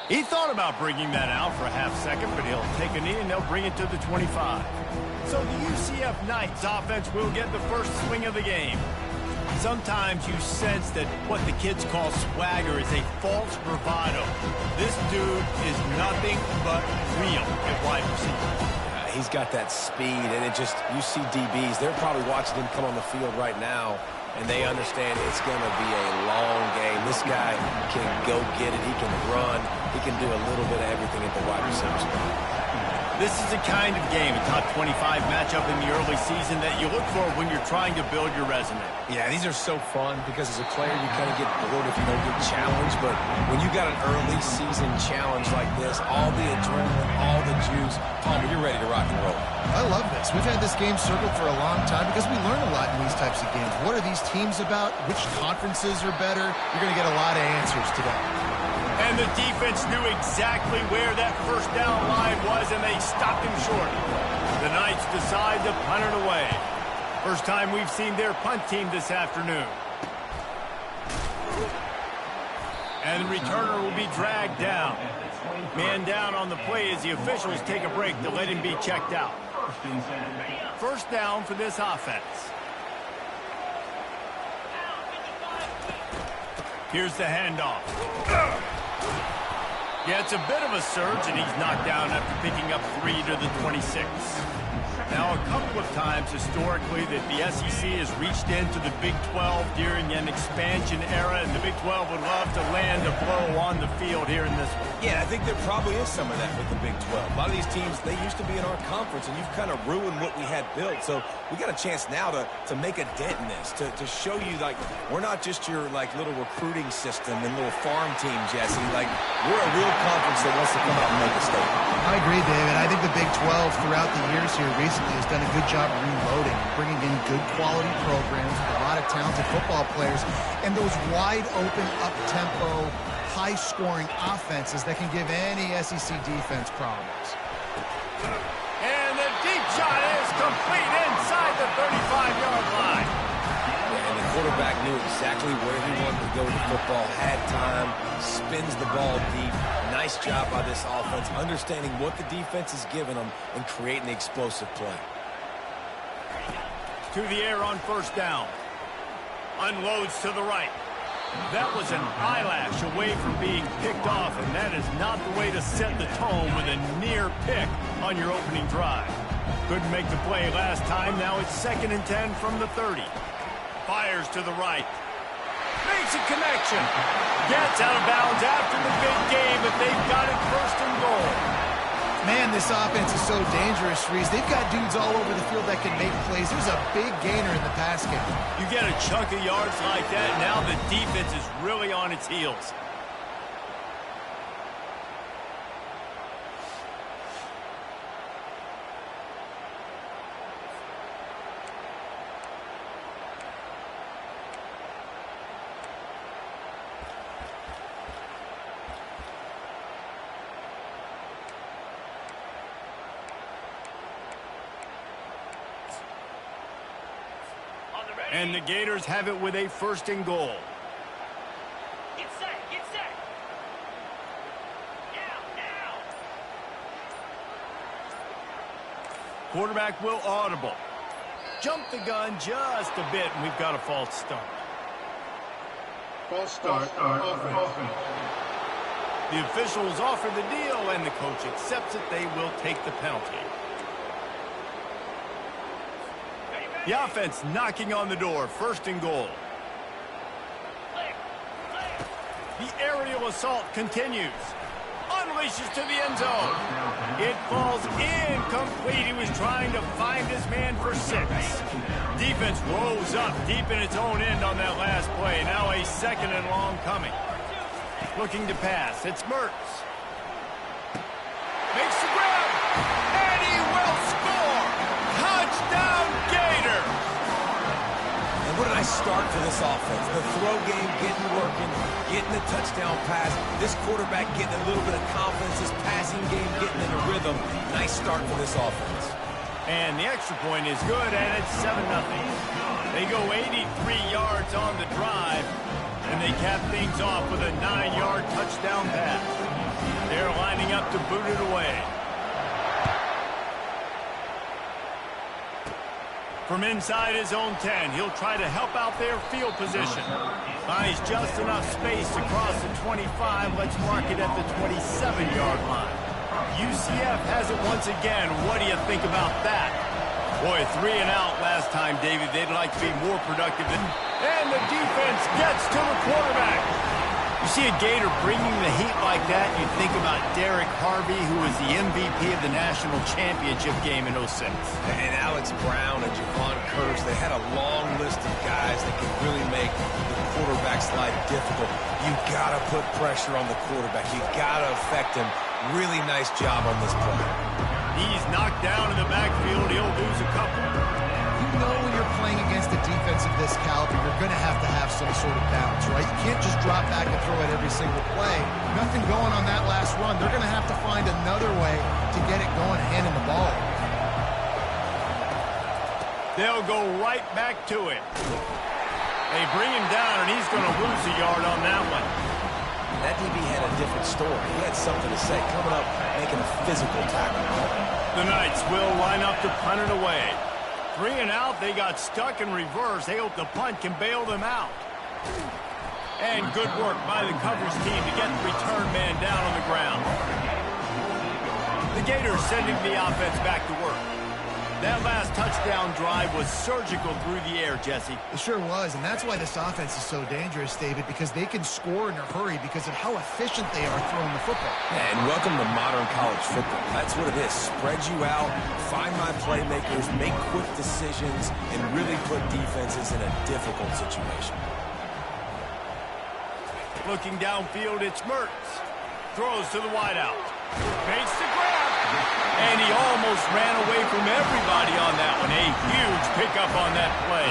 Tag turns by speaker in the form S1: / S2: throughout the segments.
S1: He thought about bringing that out for a half second, but he'll take a knee and they'll bring it to the 25. So the UCF Knights offense will get the first swing of the game. Sometimes you sense that what the kids call swagger is a false bravado. This dude is nothing but real at wide receiver.
S2: He's got that speed, and you see DBs, they're probably watching him come on the field right now, and they understand it's going to be a long game. This guy can go get it. He can run. He can do a little bit of everything at the wide receiver spot.
S1: This is the kind of game, a top 25 matchup in the early season, that you look for when you're trying to build your resume.
S2: Yeah, these are so fun because as a player, you kind of get bored if you don't get challenged. But when you got an early season challenge like this, all the adrenaline, all the juice, Palmer, you're ready to rock and roll.
S3: I love this. We've had this game circled for a long time because we learn a lot in these types of games. What are these teams about? Which conferences are better? You're going to get a lot of answers today.
S1: And the defense knew exactly where that first down line was, and they stopped him short. The Knights decide to punt it away. First time we've seen their punt team this afternoon. And the returner will be dragged down. Man down on the play as the officials take a break to let him be checked out. First down for this offense. Here's the handoff. Yeah, it's a bit of a surge, and he's knocked down after picking up 3 to the 26. Now, a couple of times historically that the SEC has reached into the Big 12 during an expansion era, and the Big 12 would love to land a blow on the field here in this one.
S2: Yeah, I think there probably is some of that with the Big 12. A lot of these teams, they used to be in our conference, and you've kind of ruined what we had built. So we got a chance now to make a dent in this, to show you, like, we're not just your, like, little recruiting system and little farm team, Jesse. Like, we're a real conference that wants to come out and make a statement.
S3: I agree, David. I think the Big 12 throughout the years here recently has done a good job reloading, bringing in good quality programs with a lot of talented football players, and those wide open, up-tempo, high-scoring offenses that can give any SEC defense problems.
S1: And the deep shot is complete inside the 35-yard line.
S2: And the quarterback knew exactly where he wanted to go with the football, had time, spins the ball deep. Nice job by this offense, understanding what the defense is giving them and creating the explosive play.
S1: To the air on first down. Unloads to the right. That was an eyelash away from being picked off, and that is not the way to set the tone with a near pick on your opening drive. Couldn't make the play last time. Now it's 2nd and 10 from the 30. Fires to the right. Makes a connection. Gets out of bounds after the big game, but they've got it 1st and goal.
S3: Man, this offense is so dangerous, Reese. They've got dudes all over the field that can make plays. There's a big gainer in the pass game.
S1: You get a chunk of yards like that, now the defense is really on its heels. And the Gators have it with a 1st and goal.
S4: Get set, get set. Now.
S1: Quarterback will audible. Jump the gun just a bit, and we've got a false start.
S5: False start. Offense.
S1: The officials offer the deal, and the coach accepts it. They will take the penalty. The offense knocking on the door. 1st and goal. The aerial assault continues. Unleashes to the end zone. It falls incomplete. He was trying to find his man for 6. Defense rose up deep in its own end on that last play. Now a 2nd and long coming. Looking to pass. It's Mertz. Makes the grab. And he will score. Touchdown Gator.
S2: And what a nice start for this offense. The throw game getting working, getting the touchdown pass. This quarterback getting a little bit of confidence. This passing game getting in a rhythm. Nice start for this offense.
S1: And the extra point is good, and it's 7-0. They go 83 yards on the drive, and they cap things off with a 9-yard touchdown pass. They're lining up to boot it away. From inside his own 10, he'll try to help out their field position. Buys just enough space to cross the 25. Let's mark it at the 27-yard line. UCF has it once again. What do you think about that? Boy, 3 and out last time, David. They'd like to be more productive. And the defense gets to the quarterback. You see a Gator bringing the heat like that, you think about Derek Harvey, who was the MVP of the national championship game in 06.
S2: And Alex Brown and Javon Curse, they had a long list of guys that could really make the quarterback's life difficult. You got to put pressure on the quarterback. You got to affect him. Really nice job on this play.
S1: He's knocked down in the backfield. He'll lose a couple.
S3: You know when you're playing against a defense of this caliber, you're going to have some sort of balance, right? You can't just drop back and throw it every single play. Nothing going on that last run. They're going to have to find another way to get it going, handing the ball.
S1: They'll go right back to it. They bring him down, and he's going to lose a yard on that one.
S2: That DB had a different story. He had something to say, coming up, making a physical tackle.
S1: The Knights will line up to punt it away. 3 and out, they got stuck in reverse. They hope the punt can bail them out. And good work by the coverage team to get the return man down on the ground. The Gators sending the offense back to work. That last touchdown drive was surgical through the air, Jesse.
S3: It sure was, and that's why this offense is so dangerous, David, because they can score in a hurry because of how efficient they are throwing the football.
S2: Yeah, and welcome to modern college football. That's what it is. Spread you out, find my playmakers, make quick decisions, and really put defenses in a difficult situation.
S1: Looking downfield, it's Mertz. Throws to the wideout. Fakes the grab. And he almost ran away from everybody on that one. A huge pickup on that play.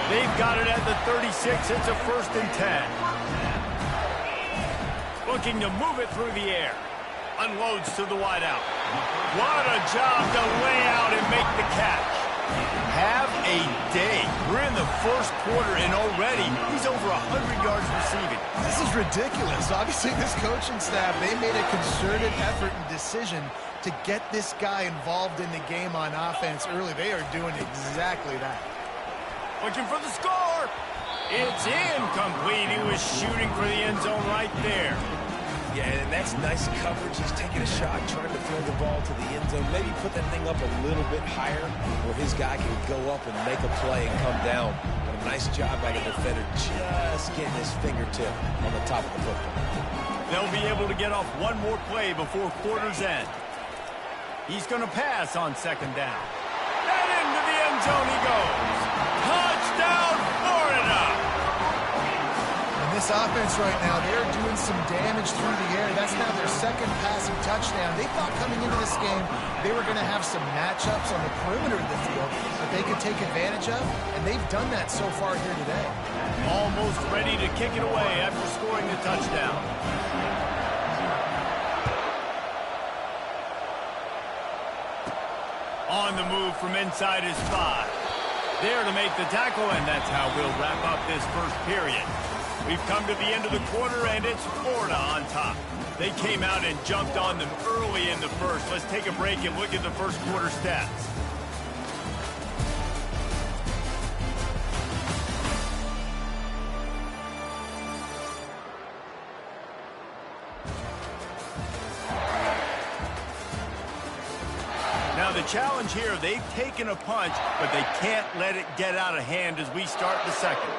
S1: They've got it at the 36. It's a 1st and 10. Looking to move it through the air. Unloads to the wideout. What a job to lay out and make the catch. Have a day. We're in the first quarter, and already he's over 100 yards receiving.
S3: This is ridiculous. Obviously, this coaching staff, they made a concerted effort and decision to get this guy involved in the game on offense early. They are doing exactly that.
S1: Looking for the score. It's incomplete. He was shooting for the end zone right there.
S2: Yeah, and that's nice coverage. He's taking a shot, trying to throw the ball to the end zone. Maybe put that thing up a little bit higher where his guy can go up and make a play and come down. But a nice job by the defender just getting his fingertip on the top of the football.
S1: They'll be able to get off one more play before quarter's end. He's going to pass on 2nd down. And into the end zone he goes. Touchdown, Florida!
S3: And this offense right now, they're doing some damage through the air. That's now their 2nd passing touchdown. They thought coming into this game they were going to have some matchups on the perimeter of the field that they could take advantage of, and they've done that so far here today.
S1: Almost ready to kick it away after scoring the touchdown. On the move from inside his 5. There to make the tackle, and that's how we'll wrap up this first period. We've come to the end of the quarter, and it's Florida on top. They came out and jumped on them early in the first. Let's take a break and look at the first quarter stats. Now the challenge here, they've taken a punch, but they can't let it get out of hand as we start the second.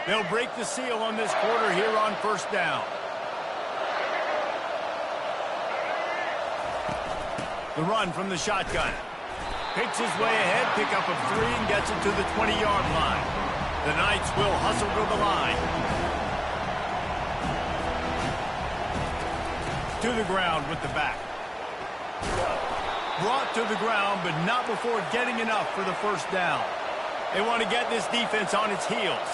S1: They'll break the seal on this quarter here on 1st down. The run from the shotgun. Picks his way ahead, pick up of 3, and gets it to the 20-yard line. The Knights will hustle to the line. To the ground with the back. Brought to the ground, but not before getting enough for the 1st down. They want to get this defense on its heels.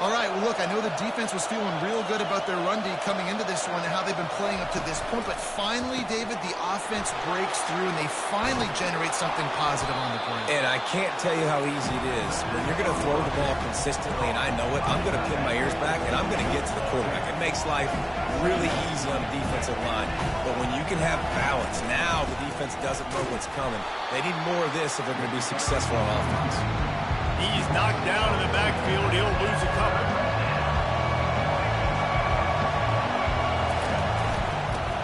S3: All right, well, look, I know the defense was feeling real good about their run D coming into this one and how they've been playing up to this point, but finally, David, the offense breaks through and they finally generate something positive on the ground.
S2: And I can't tell you how easy it is. When you're going to throw the ball consistently, and I know it, I'm going to pin my ears back and I'm going to get to the quarterback. It makes life really easy on the defensive line. But when you can have balance, now the defense doesn't know what's coming. They need more of this if they're going to be successful on offense.
S1: He's knocked down in the backfield. He'll lose a couple.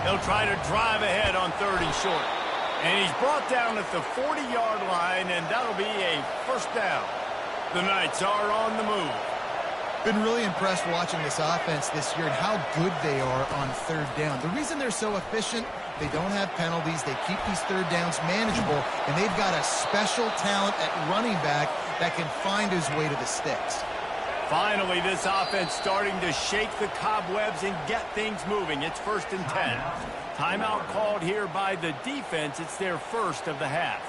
S1: He'll try to drive ahead on 3rd and short. And he's brought down at the 40-yard line, and that'll be a first down. The Knights are on the move.
S3: Been really impressed watching this offense this year and how good they are on 3rd down. The reason they're so efficient, they don't have penalties, they keep these 3rd downs manageable, and they've got a special talent at running back that can find his way to the sticks.
S1: Finally, this offense starting to shake the cobwebs and get things moving. It's 1st and 10. Timeout called here by the defense. It's their first of the half.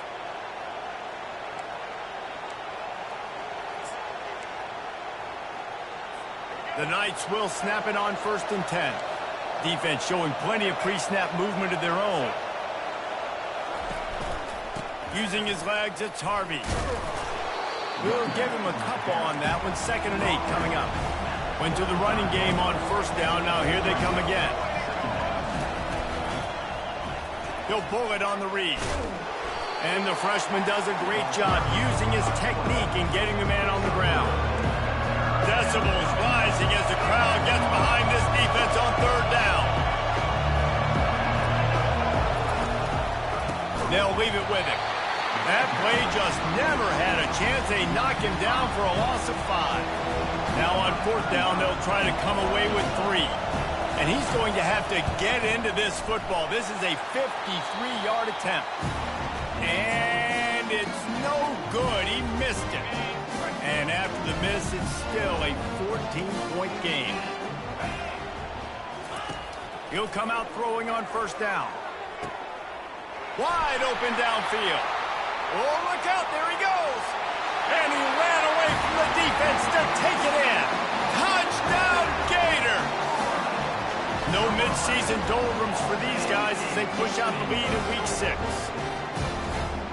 S1: The Knights will snap it on 1st and 10. Defense showing plenty of pre-snap movement of their own. Using his legs, it's Harvey. We'll give him a couple on that one. 2nd and 8 coming up. Went to the running game on 1st down. Now here they come again. He'll pull it on the read. And the freshman does a great job using his technique and getting the man on the ground. Decibels rising as the crowd gets behind this defense on 3rd down. They'll leave it with him. That play just never had a chance. They knock him down for a loss of 5. Now on 4th down, they'll try to come away with 3. And he's going to have to get into this football. This is a 53-yard attempt. And it's no good. He missed it. And after the miss, it's still a 14-point game. He'll come out throwing on 1st down. Wide open downfield. Oh, look out. There he goes. And he ran away from the defense to take it in. Touchdown, Gator. No midseason doldrums for these guys as they push out the lead in Week 6.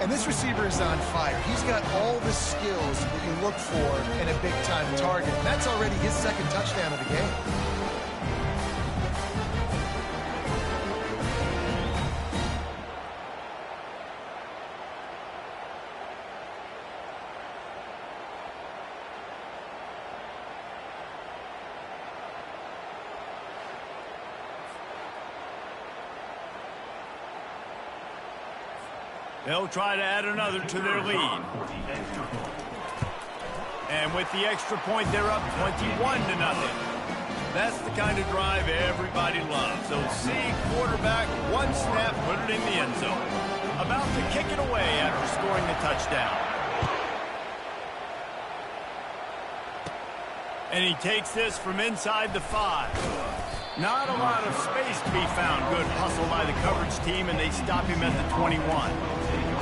S3: And this receiver is on fire. He's got all the skills that you look for in a big-time target. And that's already his 2nd touchdown of the game.
S1: They'll try to add another to their lead. And with the extra point, they're up 21-0. That's the kind of drive everybody loves. So see quarterback, one snap, put it in the end zone. About to kick it away after scoring the touchdown. And he takes this from inside the 5. Not a lot of space to be found. Good hustle by the coverage team, and they stop him at the 21.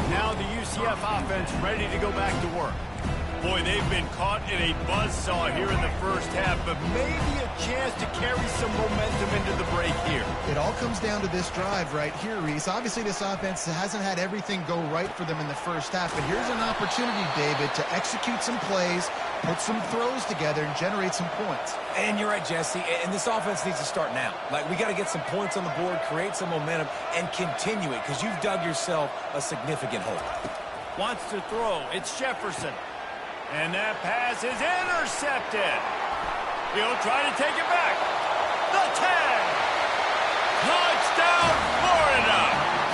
S1: Now the UCF offense ready to go back to work. Boy, they've been caught in a buzzsaw here in the first half, but maybe a chance to carry some momentum into the break here.
S3: It all comes down to this drive right here, Reese. Obviously, this offense hasn't had everything go right for them in the first half, but here's an opportunity, David, to execute some plays, put some throws together, and generate some points.
S2: And you're right, Jesse, and this offense needs to start now. Like, we got to get some points on the board, create some momentum, and continue it, because you've dug yourself a significant hole.
S1: Wants to throw. It's Jefferson. And that pass is intercepted. He'll try to take it back. The 10. Touchdown, Florida.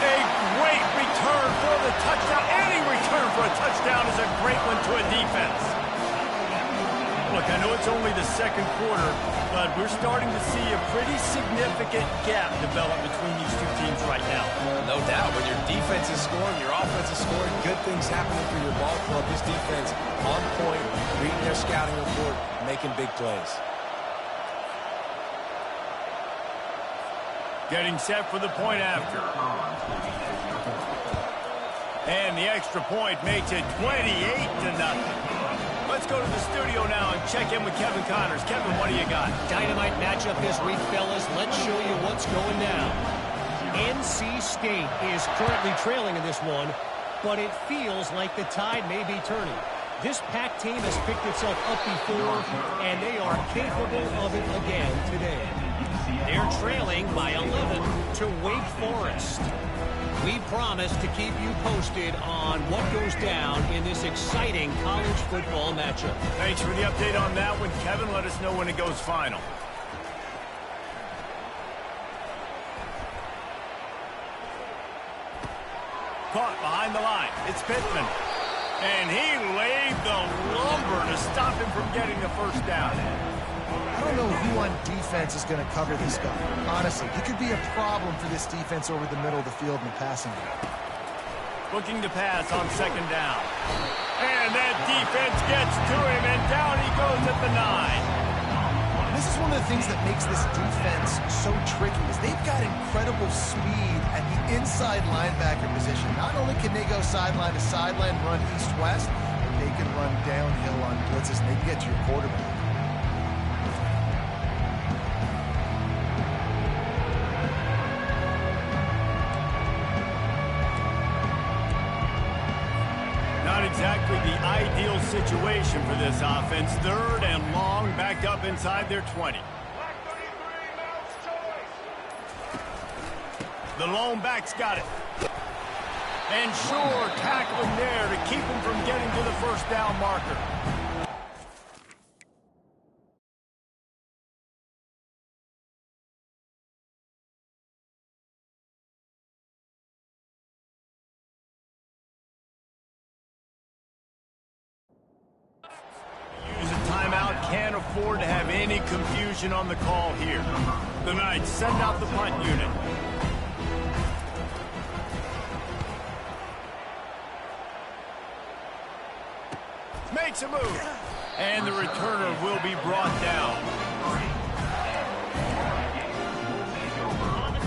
S1: A great return for the touchdown. Any return for a touchdown is a great one to a defense. Look, I know it's only the 2nd quarter, but we're starting to see a pretty significant gap develop between these two teams right now.
S2: No doubt. When your defense is scoring, your offense is scoring, good things happening for your ball club. This defense on point, reading their scouting report, making big plays.
S1: Getting set for the point after. And the extra point makes it 28-0. Let's go to the studio now and check in with Kevin Connors. Kevin, what do you got?
S6: Dynamite matchup this week, fellas. Let's show you what's going down. NC State is currently trailing in this one, but it feels like the tide may be turning. This Pac team has picked itself up before, and they are capable of it again today. They're trailing by 11 to Wake Forest. We promise to keep you posted on what goes down in this exciting college football matchup.
S1: Thanks for the update on that one, Kevin. Let us know when it goes final. Caught behind the line. It's Pittman. And he laid the lumber to stop him from getting the first down.
S3: I don't know who on defense is going to cover this guy. Honestly, he could be a problem for this defense over the middle of the field in the passing game.
S1: Looking to pass on second down. And that defense gets to him, and down he goes at the 9.
S3: This is one of the things that makes this defense so tricky is they've got incredible speed at the inside linebacker position. Not only can they go sideline to sideline, run east-west, but they can run downhill on blitzes, and they can get to your quarterback.
S1: Not exactly the ideal situation for this offense. 3rd and long, backed up inside their 20. The lone back's got it. And sure, tackling there to keep him from getting to the first down marker. Can't afford to have any confusion on the call here. The Knights send out the punt unit. Makes a move. And the returner will be brought down.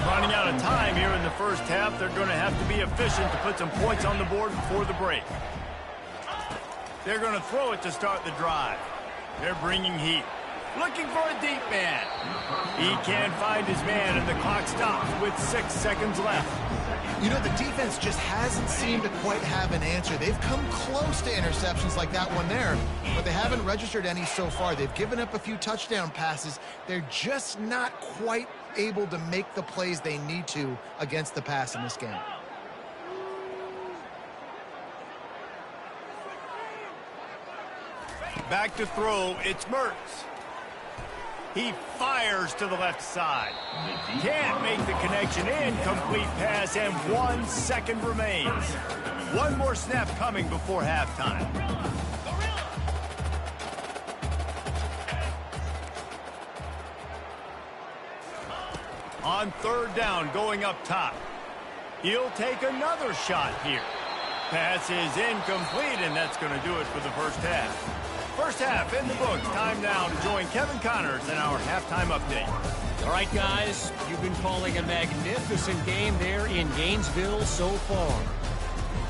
S1: Running out of time here in the first half. They're going to have to be efficient to put some points on the board before the break. They're going to throw it to start the drive. They're bringing heat. Looking for a deep man. He can't find his man, and the clock stops with 6 seconds left.
S3: You know, the defense just hasn't seemed to quite have an answer. They've come close to interceptions like that one there, but they haven't registered any so far. They've given up a few touchdown passes. They're just not quite able to make the plays they need to against the pass in this game.
S1: Back to throw, it's Mertz. He fires to the left side. Can't make the connection. Incomplete pass, and 1 second remains. One more snap coming before halftime. On 3rd down, going up top. He'll take another shot here. Pass is incomplete, and that's going to do it for the first half. First half in the books. Time now to join Kevin Connors in our halftime update.
S6: All right, guys, you've been calling a magnificent game there in Gainesville so far.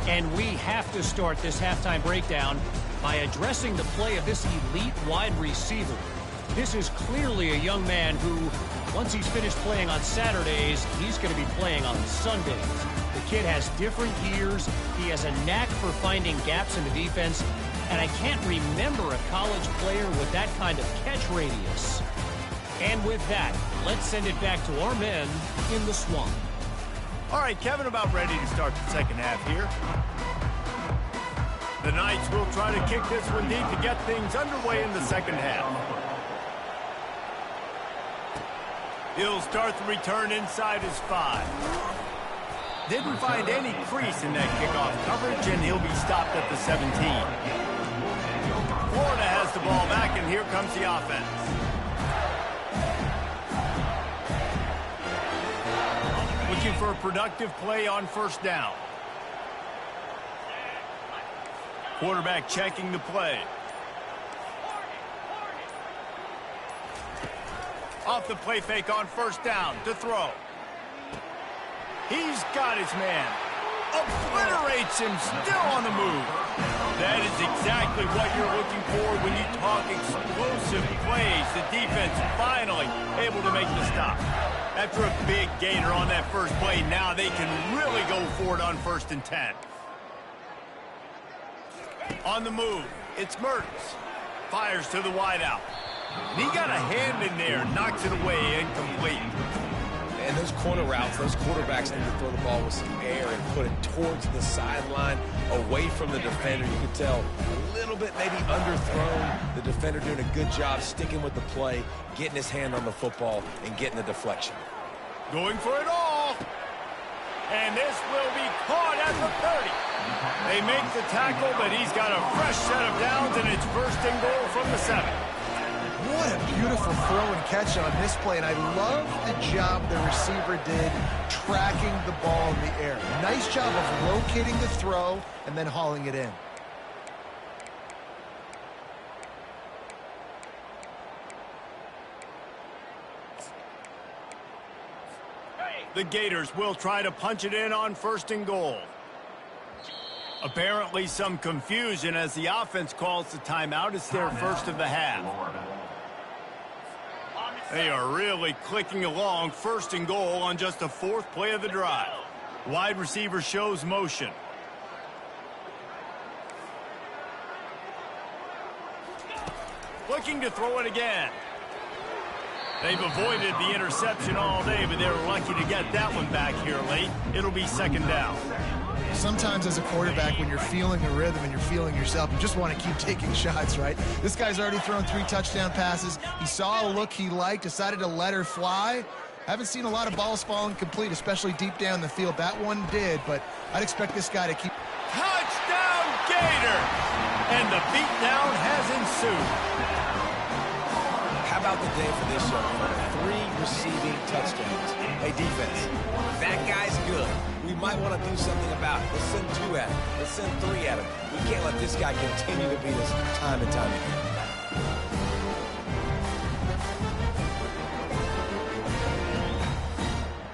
S6: And we have to start this halftime breakdown by addressing the play of this elite wide receiver. This is clearly a young man who, once he's finished playing on Saturdays, he's going to be playing on Sundays. The kid has different gears. He has a knack for finding gaps in the defense. And I can't remember a college player with that kind of catch radius. And with that, let's send it back to our men in the swamp.
S1: All right, Kevin, about ready to start the second half here. The Knights will try to kick this one deep to get things underway in the second half. He'll start the return inside his 5. Didn't find any crease in that kickoff coverage, and he'll be stopped at the 17. Florida has the ball back, and here comes the offense. Looking for a productive play on first down. Quarterback checking the play. Off the play fake on first down to throw. He's got his man. Obliterates him, still on the move. That is exactly what you're looking for when you talk explosive plays. The defense finally able to make the stop. After a big gainer on that first play, now they can really go for it on 1st and 10. On the move, it's Mertens. Fires to the wideout. And he got a hand in there, knocks it away, incomplete.
S2: And those corner routes, those quarterbacks need to throw the ball with some air and put it towards the sideline, away from the defender. You can tell a little bit maybe underthrown. The defender doing a good job sticking with the play, getting his hand on the football, and getting the deflection.
S1: Going for it all. And this will be caught at the 30. They make the tackle, but he's got a fresh set of downs, and it's 1st and goal from the 7.
S3: What a beautiful throw and catch on this play, and I love the job the receiver did tracking the ball in the air. Nice job of locating the throw and then hauling it in.
S1: The Gators will try to punch it in on 1st and goal. Apparently some confusion as the offense calls the timeout. It's their first of the half. They are really clicking along. 1st and goal on just the 4th play of the drive. Wide receiver shows motion. Looking to throw it again. They've avoided the interception all day, but they're lucky to get that one back here late. It'll be 2nd down.
S3: Sometimes as a quarterback, when you're feeling a rhythm and you're feeling yourself, you just want to keep taking shots, right? This guy's already thrown 3 touchdown passes. He saw a look he liked, decided to let her fly. Haven't seen a lot of balls falling complete, especially deep down the field. That one did, but I'd expect this guy to keep...
S1: Touchdown, Gator! And the beatdown has ensued.
S2: How about the day for this young man? 3 receiving touchdowns. Hey, defense, that guy's good. We might want to do something about it. Let's send 2 at him. Let's send 3 at him. We can't let this guy continue to beat us time and time again.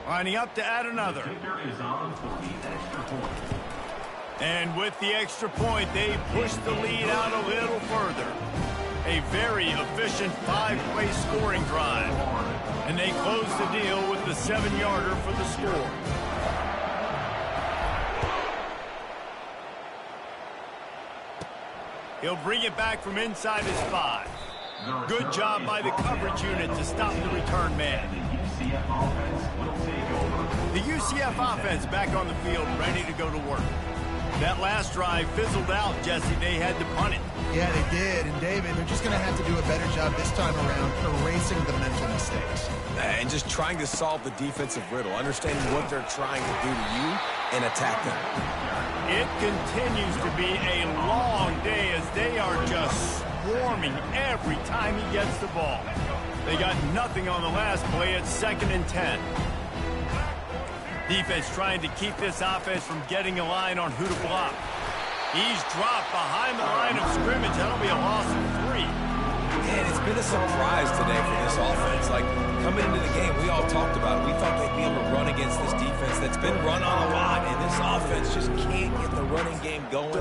S1: Lining up to add another. And with the extra point, they push the lead out a little further. A very efficient 5-play scoring drive. And they close the deal with the 7-yarder for the score. He'll bring it back from inside his 5. Good job by the coverage unit to stop the return man. The UCF offense back on the field, ready to go to work. That last drive fizzled out, Jesse. They had to punt it.
S3: Yeah, they did. And, David, they're just going to have to do a better job this time around erasing the mental mistakes.
S2: And just trying to solve the defensive riddle, understanding what they're trying to do to you and attack them.
S1: It continues to be a long day as they are just swarming every time he gets the ball. They got nothing on the last play. It's 2nd and 10. Defense trying to keep this offense from getting a line on who to block. He's dropped behind the line of scrimmage. That'll be a loss of 3.
S2: And it's been a surprise today for this offense. Like, coming into the game, we all talked about it. We thought they'd be able to run against this defense that's been run on a lot, and this offense just can't get the running game going.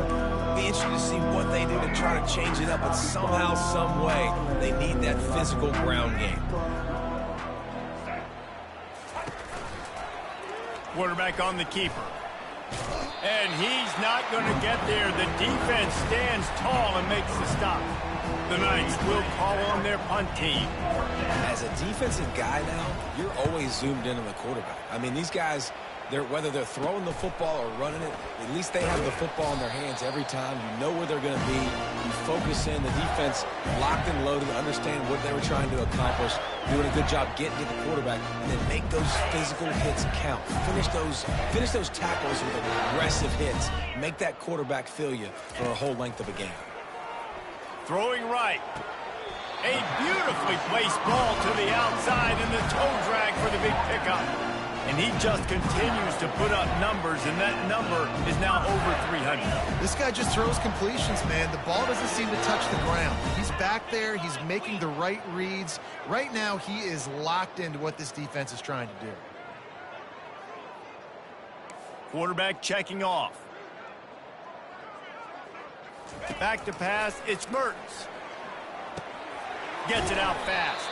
S2: Be interested to see what they do to try to change it up, but somehow, some way, they need that physical ground game.
S1: Quarterback on the keeper. And he's not going to get there. The defense stands tall and makes the stop. The Knights will call on their punt team.
S2: As a defensive guy now, you're always zoomed in on the quarterback. I mean, these guys, whether they're throwing the football or running it, at least they have the football in their hands every time. You know where they're going to be. You focus in. The defense locked and loaded, understand what they were trying to accomplish, doing a good job getting to the quarterback, and then make those physical hits count. Finish those tackles with aggressive hits. Make that quarterback feel you for a whole length of a game.
S1: Throwing right. A beautifully placed ball to the outside and the toe drag for the big pickup. And he just continues to put up numbers, and that number is now over 300.
S3: This guy just throws completions, man. The ball doesn't seem to touch the ground. He's back there. He's making the right reads. Right now, he is locked into what this defense is trying to do.
S1: Quarterback checking off. Back to pass, it's Mertz. Gets it out fast.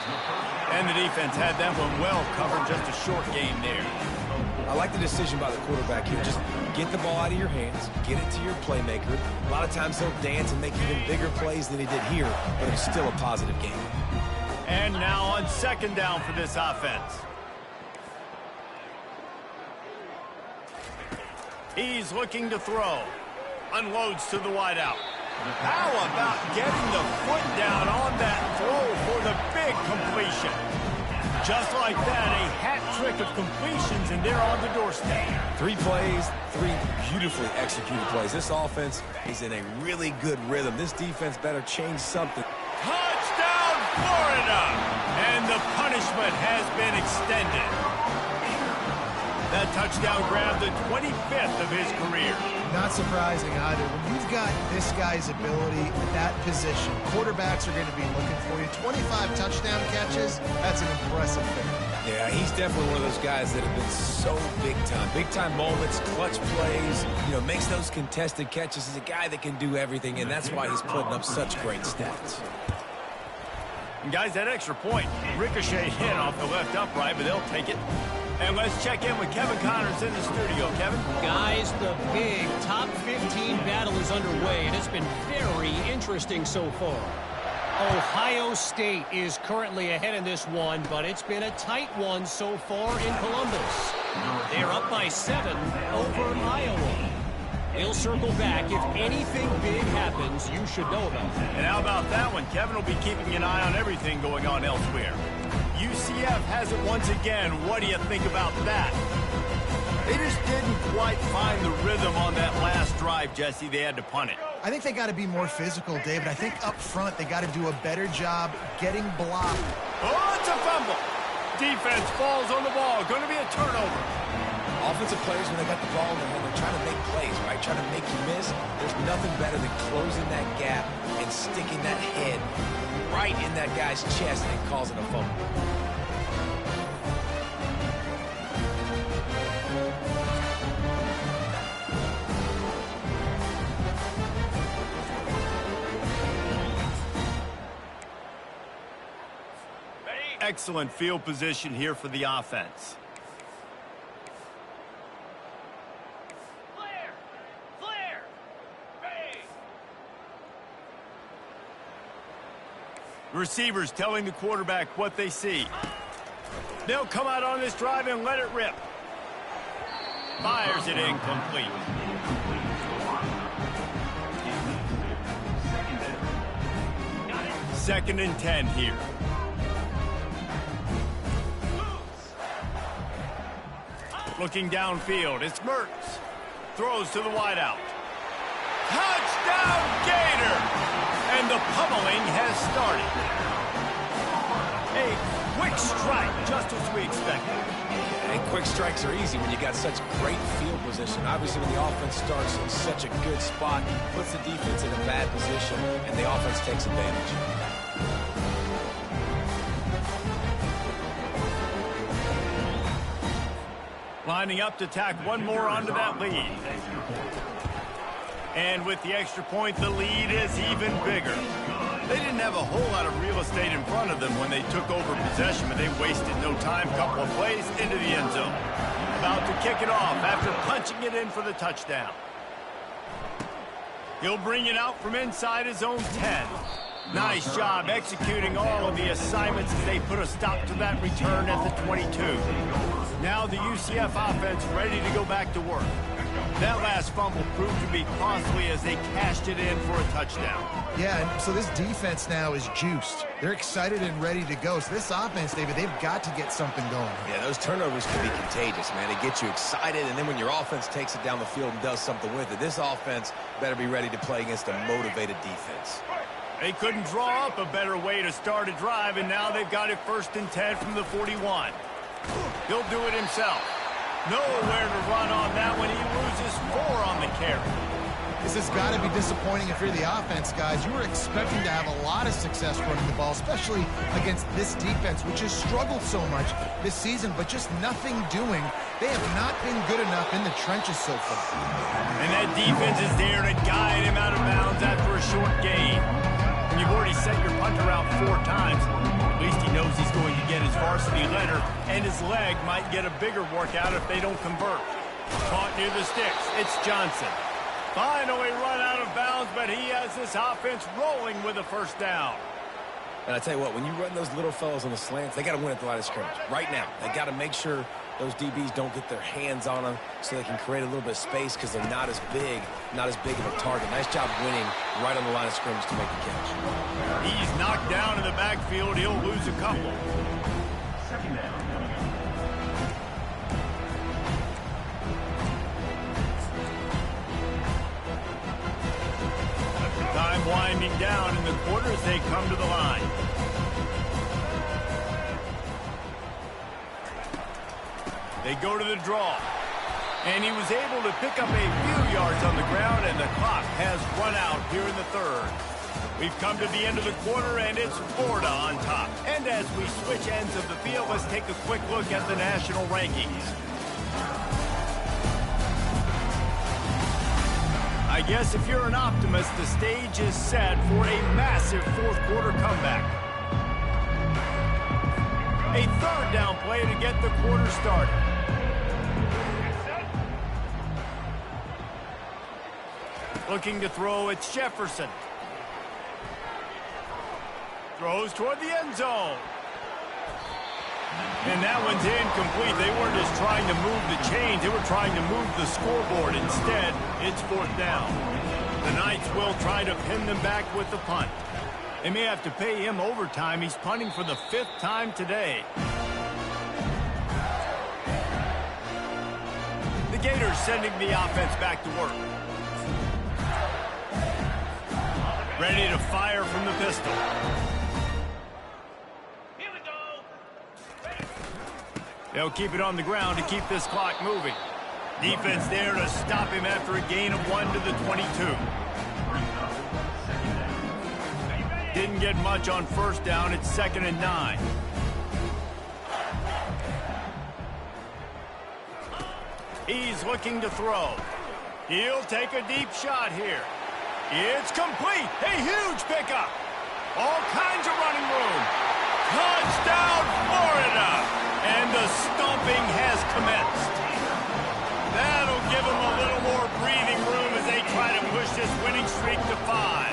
S1: And the defense had that one well covered, just a short game there.
S2: I like the decision by the quarterback here. Just get the ball out of your hands, get it to your playmaker. A lot of times he'll dance and make even bigger plays than he did here, but it's still a positive game.
S1: And now on second down for this offense. He's looking to throw. Unloads to the wideout. How about getting the foot down on that throw for the big completion? Just like that, a hat trick of completions, and they're on the doorstep.
S2: 3 plays, 3 beautifully executed plays. This offense is in a really good rhythm. This defense better change something.
S1: Touchdown, Florida! And the punishment has been extended. That touchdown grabbed the 25th of his career.
S3: Not surprising either. When you've got this guy's ability at that position, quarterbacks are going to be looking for you. 25 touchdown catches, that's an impressive thing.
S2: Yeah, he's definitely one of those guys that have been so big time. Big time moments, clutch plays, makes those contested catches. He's a guy that can do everything, and that's why he's putting up such great stats.
S1: And guys, that extra point, ricochet hit off the left upright, but they'll take it. And let's check in with Kevin Connors in the studio. Kevin?
S6: Guys, the big top 15 battle is underway, and it's been very interesting so far. Ohio State is currently ahead in this one, but it's been a tight one so far in Columbus. They're up by 7 over Iowa. We'll circle back. If anything big happens, you should know about it.
S1: And how about that one? Kevin will be keeping an eye on everything going on elsewhere. UCF has it once again. What do you think about that? They just didn't quite find the rhythm on that last drive, Jesse. They had to punt it.
S3: I think they got to be more physical, David. I think up front they got to do a better job getting blocked.
S1: Oh, it's a fumble. Defense falls on the ball. Going to be a turnover.
S2: Offensive players, when they got the ball in their hand, they're trying to make plays, right? Trying to make you miss. There's nothing better than closing that gap and sticking that head right in that guy's chest and causing a fumble.
S1: Excellent field position here for the offense. Receivers telling the quarterback what they see. They'll come out on this drive and let it rip. Fires it incomplete. Second and 10 here. Looking downfield, it's Mertz. Throws to the wideout. Touchdown, Gator! And the pummeling has started. A quick strike, just as we expected.
S2: And quick strikes are easy when you got such great field position. Obviously, when the offense starts in such a good spot, puts the defense in a bad position, and the offense takes advantage.
S1: Lining up to tack one more onto that lead. And with the extra point, the lead is even bigger. They didn't have a whole lot of real estate in front of them when they took over possession, but they wasted no time. Couple of plays into the end zone. About to kick it off after punching it in for the touchdown. He'll bring it out from inside his own 10. Nice job executing all of the assignments as they put a stop to that return at the 22. Now the UCF offense ready to go back to work. That last fumble proved to be costly as they cashed it in for a touchdown.
S3: Yeah, and so this defense now is juiced. They're excited and ready to go. So this offense, David, they've got to get something going.
S2: Yeah, those turnovers can be contagious, man. They get you excited, and then when your offense takes it down the field and does something with it, this offense better be ready to play against a motivated defense.
S1: They couldn't draw up a better way to start a drive, and now they've got it first and 10 from the 41. He'll do it himself. Nowhere to run on that one. He loses 4 on the carry.
S3: This has got to be disappointing if you're the offense, guys. You were expecting to have a lot of success running the ball, especially against this defense, which has struggled so much this season, but just nothing doing. They have not been good enough in the trenches so far.
S1: And that defense is there to guide him out of bounds after a short gain. When you've already sent your punter out 4 times, at least he knows he's going to get his varsity letter, and his leg might get a bigger workout if they don't convert. Caught near the sticks. It's Johnson. Finally run out of bounds, but he has this offense rolling with a first down.
S2: And I tell you what, when you run those little fellows on the slants, they got to win at the line of scrimmage. Right now, they got to make sure those DBs don't get their hands on them so they can create a little bit of space because they're not as big of a target. Nice job winning right on the line of scrimmage to make the catch.
S1: He's knocked down in the backfield. He'll lose a couple.
S5: Second down.
S1: Time winding down in the quarter as they come to the line. They go to the draw. And he was able to pick up a few yards on the ground, and the clock has run out here in the third. We've come to the end of the quarter, and it's Florida on top. And as we switch ends of the field, let's take a quick look at the national rankings. I guess if you're an optimist, the stage is set for a massive fourth quarter comeback. A third down play to get the quarter started. Looking to throw, it's Jefferson. Throws toward the end zone. And that one's incomplete. They weren't just trying to move the chains. They were trying to move the scoreboard. Instead, it's fourth down. The Knights will try to pin them back with the punt. They may have to pay him overtime. He's punting for the 5th time today. The Gators sending the offense back to work. Ready to fire from the pistol.
S4: Here we go.
S1: They'll keep it on the ground to keep this clock moving. Defense there to stop him after a gain of 1 to the 22. Didn't get much on first down. It's 2nd and 9. He's looking to throw. He'll take a deep shot here. It's complete. A huge pickup. All kinds of running room. Touchdown, Florida. And the stomping has commenced. That'll give them a little more breathing room as they try to push this winning streak to 5.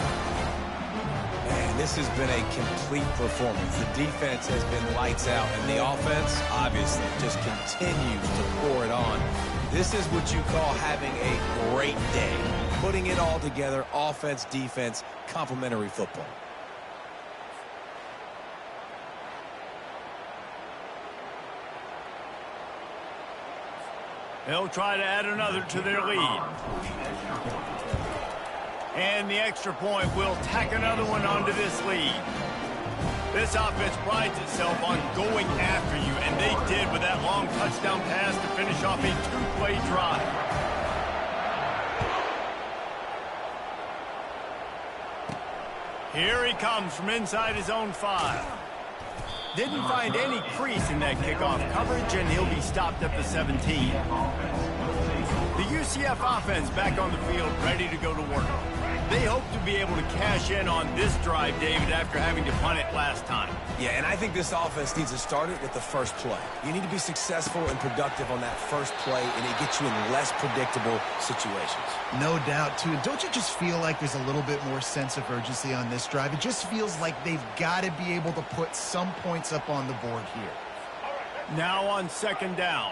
S2: Man, this has been a complete performance. The defense has been lights out, and the offense, obviously, just continues to pour it on. This is what you call having a great day. Putting it all together, offense, defense, complementary football.
S1: They'll try to add another to their lead. And the extra point will tack another one onto this lead. This offense prides itself on going after you, and they did with that long touchdown pass to finish off a 2-play drive. Here he comes from inside his own 5. Didn't find any crease in that kickoff coverage, and he'll be stopped at the 17. The UCF offense back on the field, ready to go to work. They hope to be able to cash in on this drive, David, after having to punt it last time.
S2: Yeah, and I think this offense needs to start it with the first play. You need to be successful and productive on that first play, and it gets you in less predictable situations.
S3: No doubt, too. Don't you just feel like there's a little bit more sense of urgency on this drive? It just feels like they've got to be able to put some points up on the board here.
S1: Now on 2nd down.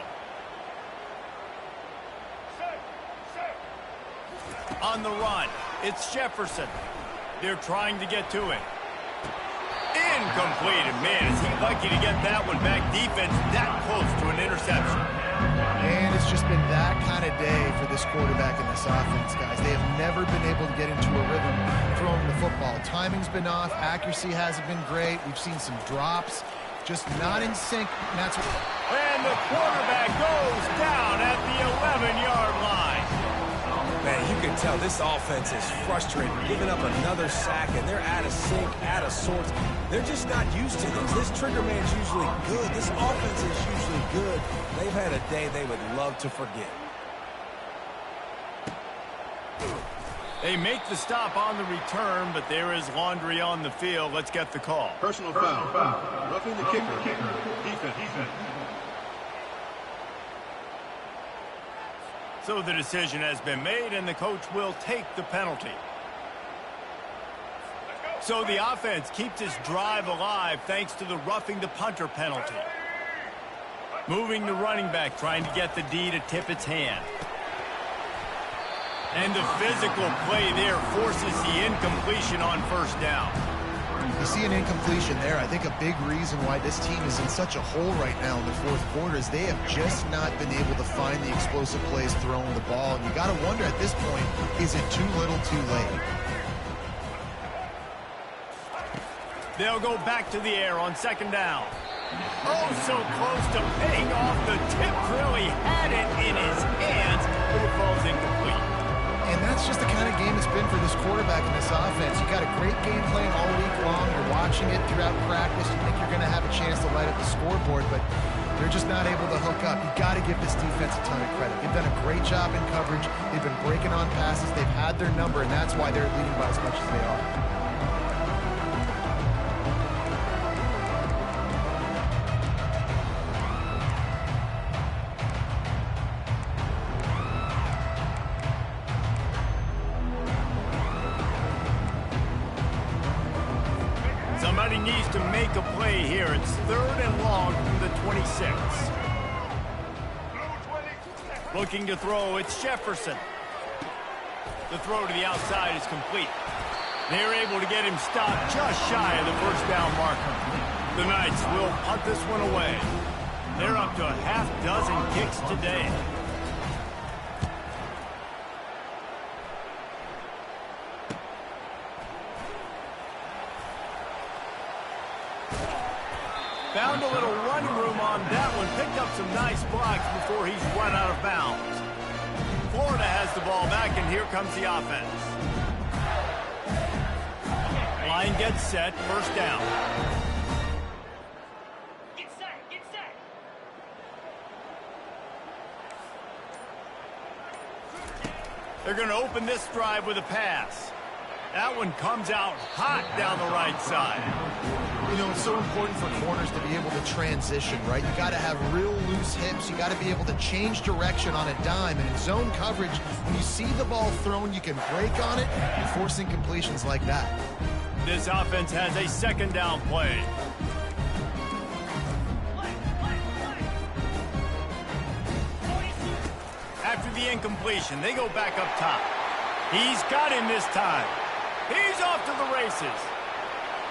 S1: On the run, it's Jefferson. They're trying to get to him. Incomplete. And man, is he lucky to get that one back. Defense that close to an interception.
S3: And it's just been that kind of day for this quarterback and this offense, guys. They have never been able to get into a rhythm throwing the football. Timing's been off. Accuracy hasn't been great. We've seen some drops. Just not in sync. And that's what...
S1: And the quarterback goes down at the 11-yard line.
S2: Man, you can tell this offense is frustrated, giving up another sack, and they're out of sync, out of sorts. They're just not used to this. This trigger man's usually good. This offense is usually good. They've had a day they would love to forget.
S1: They make the stop on the return, but there is laundry on the field. Let's get the call.
S5: Personal foul. Roughing the kicker. Defense.
S1: So the decision has been made, and the coach will take the penalty. So the offense keeps its drive alive thanks to the roughing the punter penalty. Moving the running back, trying to get the D to tip its hand. And the physical play there forces the incompletion on first down.
S3: You see an incompletion there. I think a big reason why this team is in such a hole right now in the fourth quarter is they have just not been able to find the explosive plays throwing the ball. And you got to wonder at this point, is it too little too late?
S1: They'll go back to the air on second down. Oh, so close to paying off. The tip really had it in his hands, but it falls incomplete.
S3: And that's just the kind of game it's been for this quarterback in this offense. You got a great game plan all week long. You're watching it throughout practice. You think you're going to have a chance to light up the scoreboard, but they're just not able to hook up. You got to give this defense a ton of credit. They've done a great job in coverage. They've been breaking on passes. They've had their number, and that's why they're leading by as much as they are.
S1: Somebody needs to make a play here. It's 3rd and long from the 26. Looking to throw, it's Jefferson. The throw to the outside is complete. They're able to get him stopped just shy of the first down marker. The Knights will punt this one away. They're up to a half-dozen kicks today. Found a little running room on that one. Picked up some nice blocks before he's run out of bounds. Florida has the ball back, and here comes the offense. Line gets set. First down.
S4: Get set.
S1: They're going to open this drive with a pass. That one comes out hot down the right side.
S3: You know, it's so important for corners to be able to transition, right? You got to have real loose hips. You got to be able to change direction on a dime. And in zone coverage, when you see the ball thrown, you can break on it and force incompletions like that.
S1: This offense has a second down play. After the incompletion, they go back up top. He's got him this time. He's off to the races.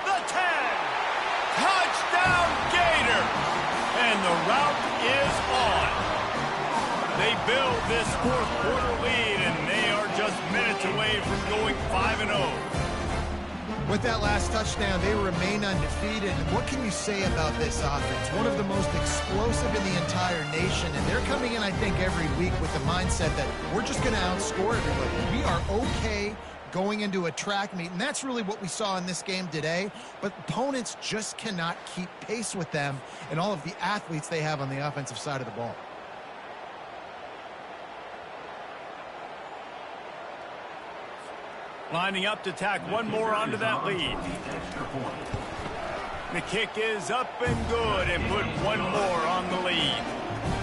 S1: The 10. Touchdown Gator. And the route is on. They build this fourth quarter lead, and they are just minutes away from going 5-0.
S3: With that last touchdown, they remain undefeated. And what can you say about this offense? One of the most explosive in the entire nation. And they're coming in, I think, every week with the mindset that we're just going to outscore everybody. We are okay going into a track meet, and that's really what we saw in this game today. But opponents just cannot keep pace with them and all of the athletes they have on the offensive side of the ball.
S1: Lining up to tack one more onto that lead. The kick is up and good, and put one more on the lead.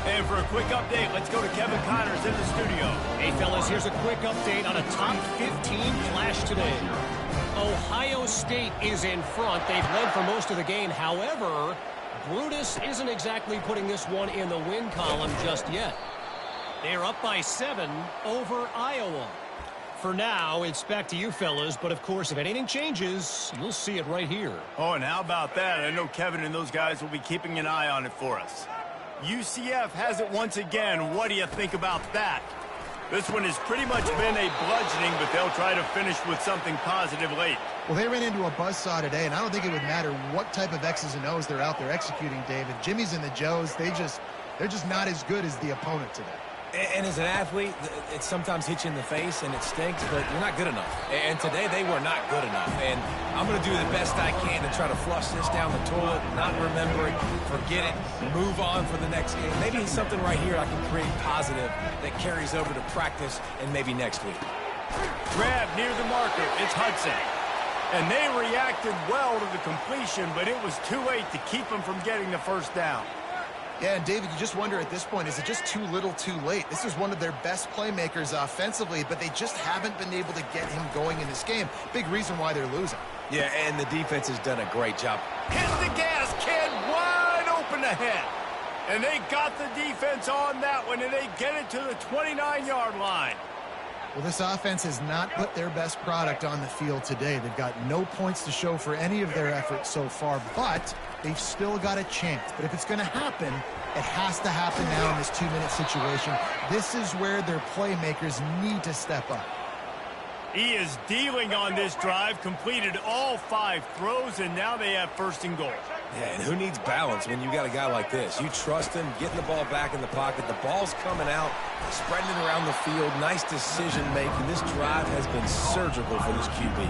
S1: And for a quick update, let's go to Kevin Connors in the studio.
S6: Hey, fellas, here's a quick update on a top 15 flash today. Ohio State is in front. They've led for most of the game. However, Brutus isn't exactly putting this one in the win column just yet. They're up by 7 over Iowa. For now, it's back to you fellas, but of course, if anything changes, you'll see it right here.
S1: Oh, and how about that? I know Kevin and those guys will be keeping an eye on it for us. UCF has it once again. What do you think about that? This one has pretty much been a bludgeoning, but they'll try to finish with something positive late.
S3: Well, they ran into a buzzsaw today, and I don't think it would matter what type of X's and O's they're out there executing, David. Jimmy's and the Joes, they're just not as good as the opponent today.
S2: And as an athlete, it sometimes hits you in the face and it stinks, but you're not good enough. And today they were not good enough. And I'm going to do the best I can to try to flush this down the toilet, not remember it, forget it, move on for the next game. Maybe something right here I can create positive that carries over to practice and maybe next week.
S1: Grab near the marker. It's Hudson. And they reacted well to the completion, but it was too late to keep them from getting the first down.
S3: Yeah, and David, you just wonder at this point, is it just too little too late? This is one of their best playmakers offensively, but they just haven't been able to get him going in this game. Big reason why they're losing.
S2: Yeah, and the defense has done a great job.
S1: Hit the gas, kid, wide open ahead. And they got the defense on that one, and they get it to the 29-yard line.
S3: Well, this offense has not put their best product on the field today. They've got no points to show for any of their efforts so far, but they've still got a chance. But if it's going to happen, it has to happen now in this 2-minute situation. This is where their playmakers need to step up.
S1: He is dealing on this drive, completed all 5 throws, and now they have first and goal.
S2: Yeah, and who needs balance when you got a guy like this? You trust him, getting the ball back in the pocket. The ball's coming out, spreading it around the field. Nice decision-making. This drive has been surgical for this QB.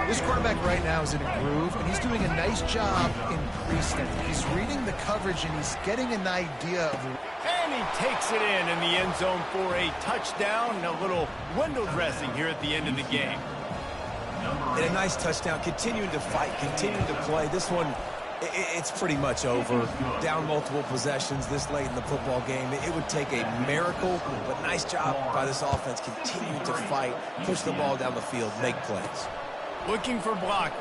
S3: This quarterback right now is in a groove, and he's doing a nice job in pre-snap. He's reading the coverage, and he's getting an idea of...
S1: And he takes it in the end zone for a touchdown and a little window dressing here at the end of the game.
S2: And a nice touchdown, continuing to fight, continuing to play. This one, it's pretty much over. Down multiple possessions this late in the football game. It would take a miracle, but nice job by this offense continuing to fight, push the ball down the field, make plays.
S1: Looking for blockers.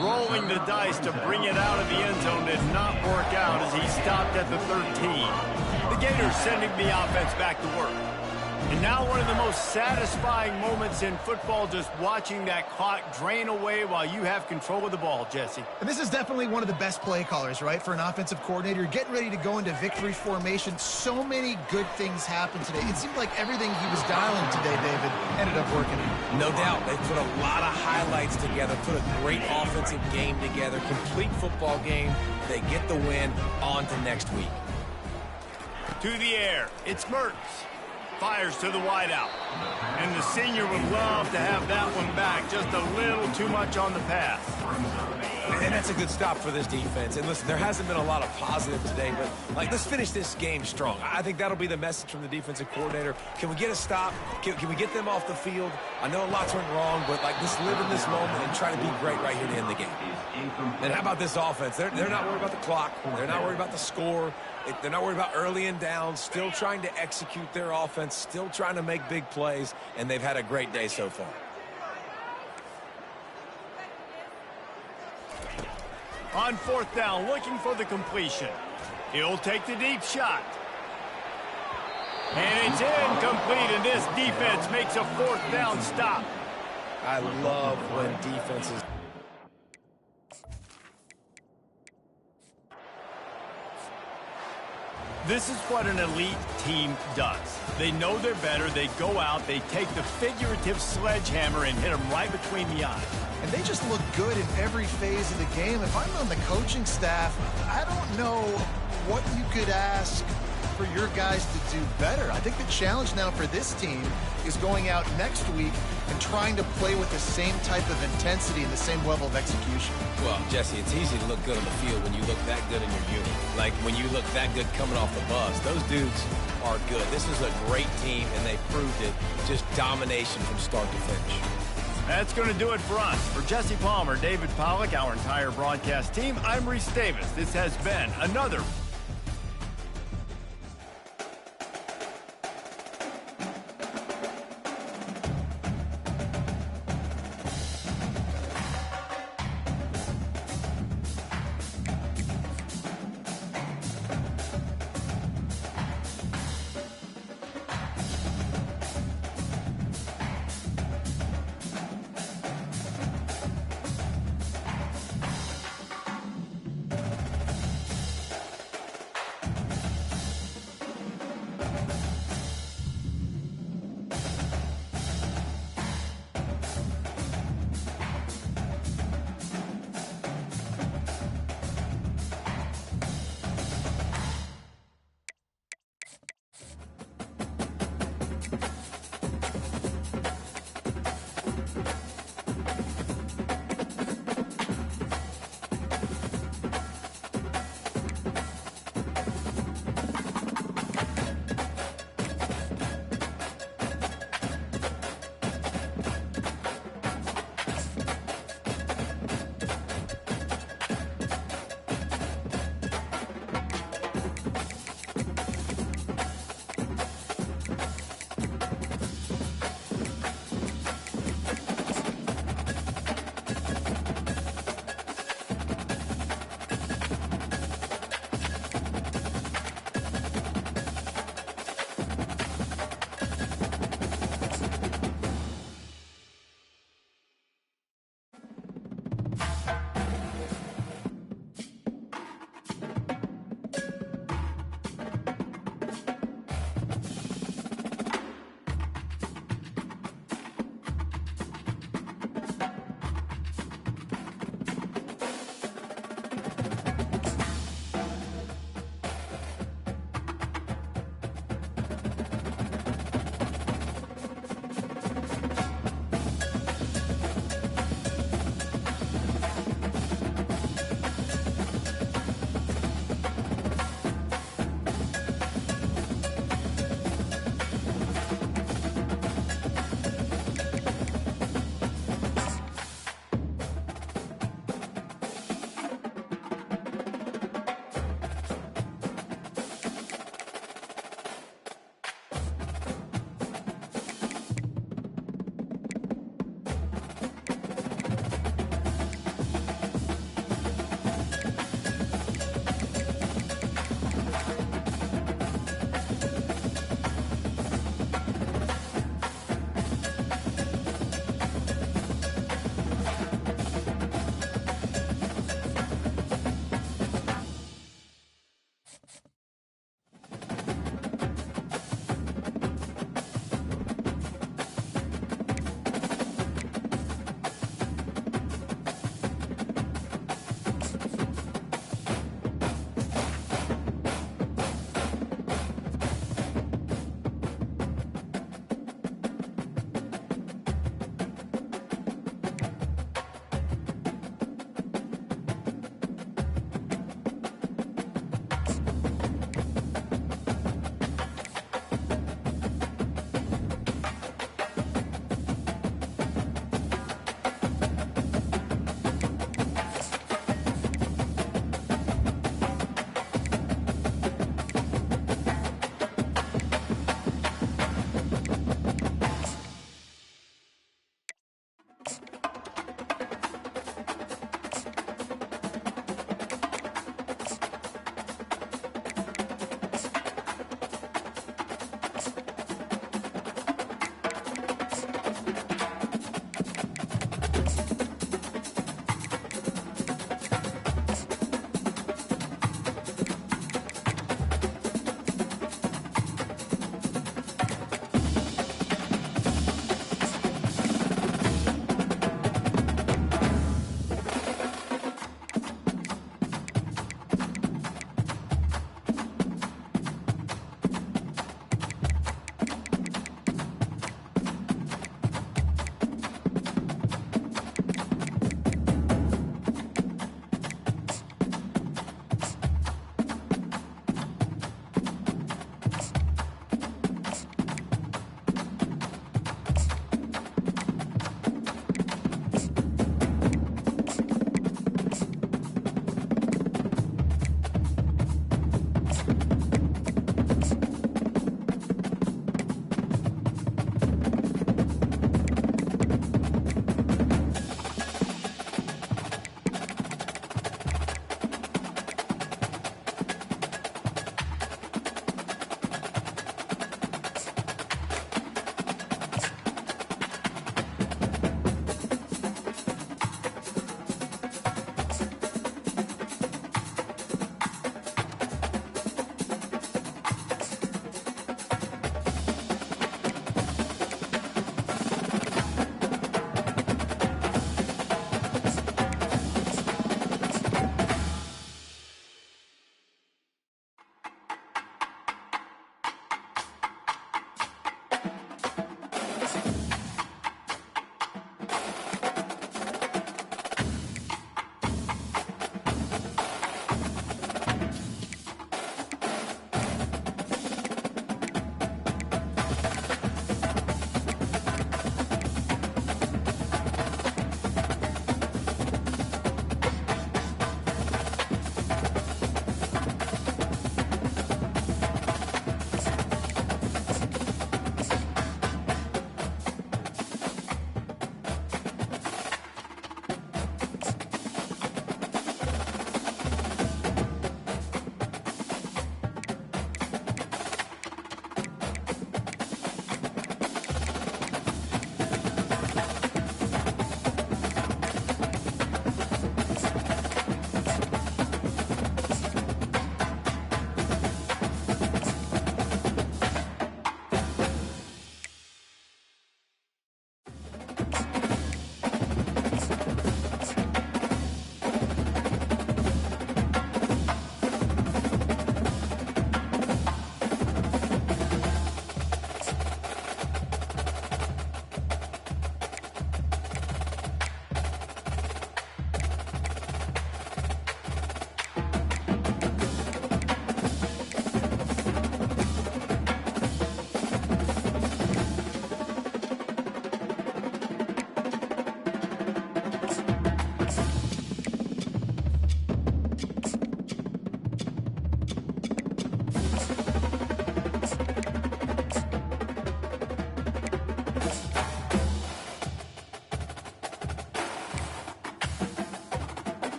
S1: Rolling the dice to bring it out of the end zone did not work out as he stopped at the 13. The Gators sending the offense back to work. And now one of the most satisfying moments in football, just watching that clock drain away while you have control of the ball, Jesse.
S3: And this is definitely one of the best play callers, right, for an offensive coordinator. You're getting ready to go into victory formation. So many good things happened today. It seemed like everything he was dialing today, David, ended up working out.
S2: No doubt. They put a lot of highlights together, put a great offensive game together, complete football game. They get the win. On to next week.
S1: To the air. It's Mertz. Fires to the wideout. And the senior would love to have that one back. Just a little too much on the pass.
S2: And that's a good stop for this defense. And listen, there hasn't been a lot of positive today, but let's finish this game strong. I think that'll be the message from the defensive coordinator. Can we get a stop? Can we get them off the field? I know lots went wrong, but let's live in this moment and try to be great right here to end the game. And how about this offense? They're not worried about the clock. They're not worried about the score. They're not worried about early and down, still trying to execute their offense, still trying to make big plays, and they've had a great day so far.
S1: On 4th down, looking for the completion. He'll take the deep shot. And it's incomplete, and this defense makes a 4th down stop.
S2: I love when defenses...
S1: This is what an elite team does. They know they're better. They go out. They take the figurative sledgehammer and hit them right between the eyes.
S3: And they just look good in every phase of the game. If I'm on the coaching staff, I don't know what you could ask for your guys to do better. I think the challenge now for this team is going out next week and trying to play with the same type of intensity and the same level of execution.
S2: Well, Jesse, it's easy to look good on the field when you look that good in your unit. Like when you look that good coming off the bus. Those dudes are good. This is a great team, and they proved it. Just domination from start to finish.
S1: That's going to do it for us. For Jesse Palmer, David Pollack, our entire broadcast team, I'm Reese Davis. This has been another